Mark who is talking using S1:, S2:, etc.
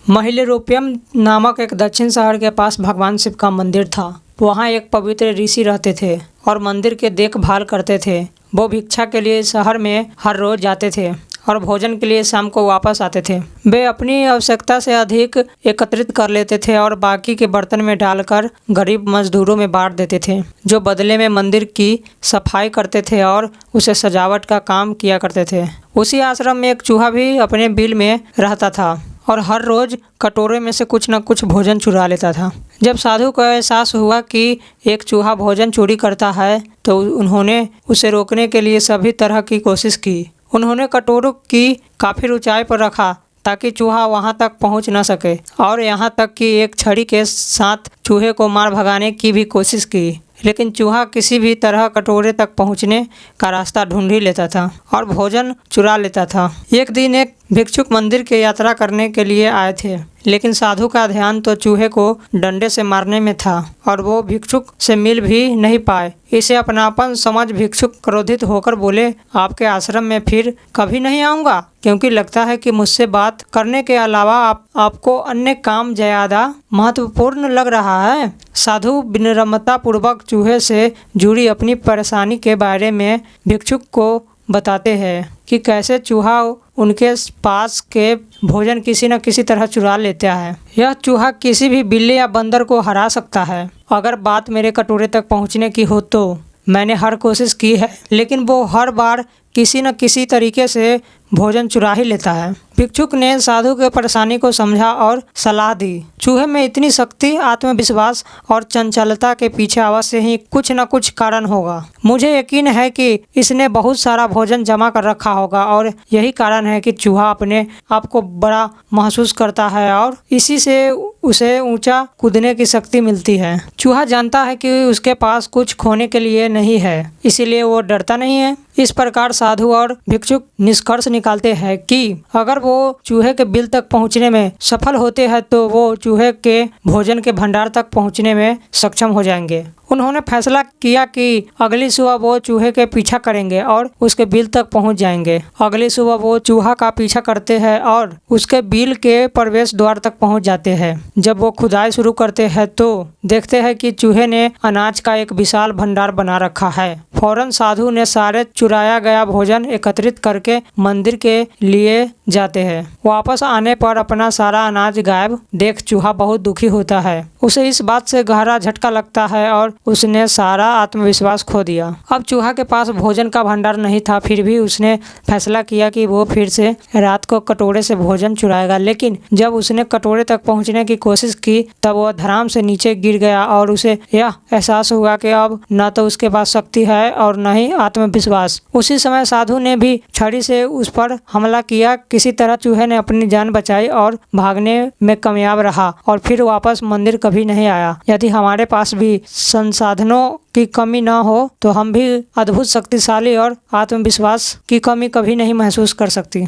S1: महिलेरोपियम नामक एक दक्षिण शहर के पास भगवान शिव का मंदिर था। वहाँ एक पवित्र ऋषि रहते थे और मंदिर के देखभाल करते थे। वो भिक्षा के लिए शहर में हर रोज जाते थे और भोजन के लिए शाम को वापस आते थे। वे अपनी आवश्यकता से अधिक एकत्रित कर लेते थे और बाकी के बर्तन में डालकर गरीब मजदूरों में बांट देते थे, जो बदले में मंदिर की सफाई करते थे और उसे सजावट का काम किया करते थे। उसी आश्रम में एक चूहा भी अपने बिल में रहता था और हर रोज कटोरे में से कुछ न कुछ भोजन चुरा लेता था। जब साधु को एहसास हुआ कि एक चूहा भोजन चोरी करता है तो उन्होंने उसे रोकने के लिए सभी तरह की कोशिश की। उन्होंने कटोरों की काफ़ी ऊंचाई पर रखा ताकि चूहा वहां तक पहुंच न सके और यहाँ तक कि एक छड़ी के साथ चूहे को मार भगाने की भी कोशिश की, लेकिन चूहा किसी भी तरह कटोरे तक पहुंचने का रास्ता ढूंढ ही लेता था और भोजन चुरा लेता था। एक दिन एक भिक्षुक मंदिर की यात्रा करने के लिए आए थे, लेकिन साधु का ध्यान तो चूहे को डंडे से मारने में था और वो भिक्षुक से मिल भी नहीं पाए। इसे अपनापन समझ भिक्षुक क्रोधित होकर बोले, आपके आश्रम में फिर कभी नहीं आऊँगा, क्योंकि लगता है कि मुझसे बात करने के अलावा आपको अन्य काम ज़्यादा महत्वपूर्ण लग रहा है। साधु विनम्रता पूर्वक चूहे से जुड़ी अपनी परेशानी के बारे में भिक्षुक को बताते हैं कि कैसे चूहा उनके पास के भोजन किसी न किसी तरह चुरा लेता है। यह चूहा किसी भी बिल्ली या बंदर को हरा सकता है। अगर बात मेरे कटोरे तक पहुंचने की हो तो मैंने हर कोशिश की है, लेकिन वो हर बार किसी न किसी तरीके से भोजन चुरा ही लेता है। भिक्षुक ने साधु के परेशानी को समझा और सलाह दी। चूहे में इतनी शक्ति, आत्मविश्वास और चंचलता के पीछे अवश्य ही कुछ न कुछ कारण होगा। मुझे यकीन है कि इसने बहुत सारा भोजन जमा कर रखा होगा और यही कारण है कि चूहा अपने आप को बड़ा महसूस करता है और इसी से उसे ऊंचा कूदने की शक्ति मिलती है। चूहा जानता है कि उसके पास कुछ खोने के लिए नहीं है, इसीलिए वो डरता नहीं है। इस प्रकार साधु और भिक्षुक निष्कर्ष निकालते हैं कि अगर वो चूहे के बिल तक पहुंचने में सफल होते हैं तो वो चूहे के भोजन के भंडार तक पहुंचने में सक्षम हो जाएंगे। उन्होंने फैसला किया कि अगली सुबह वो चूहे के पीछा करेंगे और उसके बिल तक पहुंच जाएंगे। अगली सुबह वो चूहा का पीछा करते हैं और उसके बिल के प्रवेश द्वार तक पहुंच जाते हैं। जब वो खुदाई शुरू करते हैं तो देखते हैं कि चूहे ने अनाज का एक विशाल भंडार बना रखा है। फौरन साधु ने सारे चुराया गया भोजन एकत्रित करके मंदिर के लिए जाते हैं। वापस आने पर अपना सारा अनाज गायब देख चूहा बहुत दुखी होता है। उसे इस बात से गहरा झटका लगता है और उसने सारा आत्मविश्वास खो दिया। अब चूहा के पास भोजन का भंडार नहीं था, फिर भी उसने फैसला किया कि वो फिर से रात को कटोरे से भोजन चुराएगा। लेकिन जब उसने कटोरे तक पहुंचने की कोशिश की तब वह धड़ाम से नीचे गिर गया और उसे यह एहसास हुआ कि अब न तो उसके पास शक्ति है और न ही आत्मविश्वास। उसी समय साधु ने भी छड़ी से उस पर हमला किया। किसी तरह चूहे ने अपनी जान बचाई और भागने में कामयाब रहा और फिर वापस मंदिर कभी नहीं आया। यदि हमारे पास भी संसाधनों की कमी न हो तो हम भी अद्भुत शक्तिशाली और आत्मविश्वास की कमी कभी नहीं महसूस कर सकती।